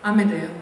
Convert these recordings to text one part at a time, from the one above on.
Amedeo.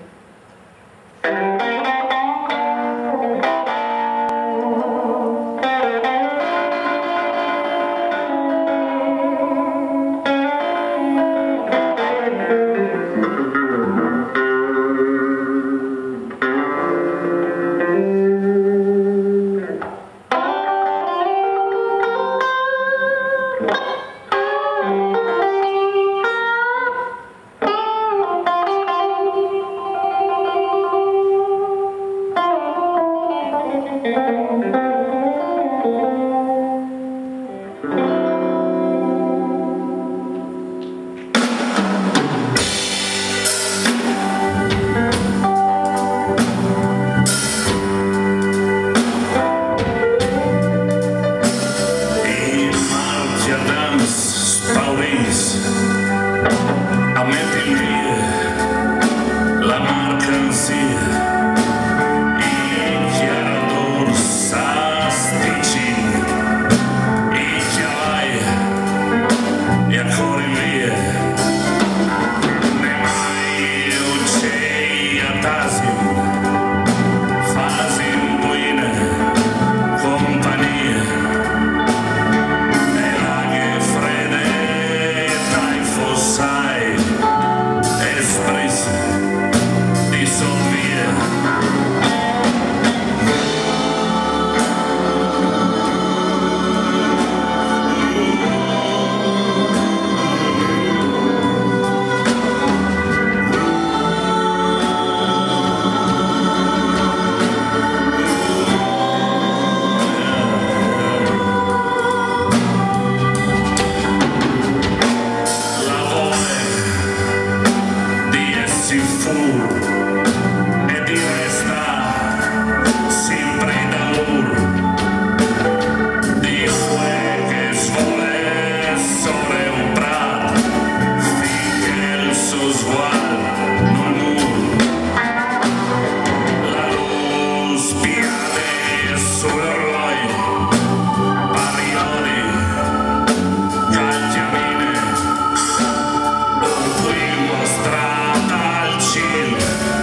Mostrata al cielo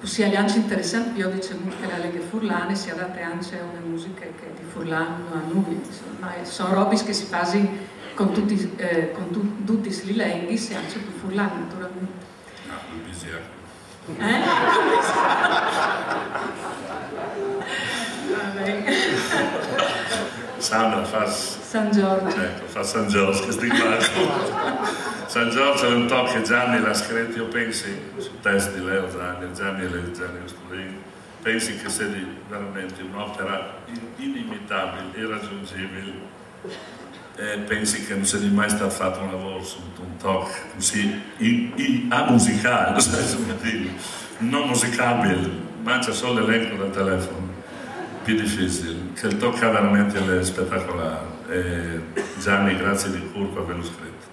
sia anche interessante, io dicevo che la Lega Furlane si adatta anche a una musica che di Furlan non ha nulla, ma sono robe che si fanno con tutti i lenghi, e anche più Furlan naturalmente. Ah, il bisio. Sandra fa San Giorgio. Ecco, fa San Giorgio, che sti qua. San Giorgio è un tocco che Gianni l'ha scritto, io penso, sul testo di Leo Gianni e Gianni Ostolini, penso che sia veramente un'opera inimitabile, irraggiungibile, e penso che non sia mai stato fatto un lavoro su un tocco così musicale, non musicabile, mangia solo l'elenco del telefono, più difficile, che il tocca veramente è spettacolare. E Gianni, grazie di cuore per averlo scritto.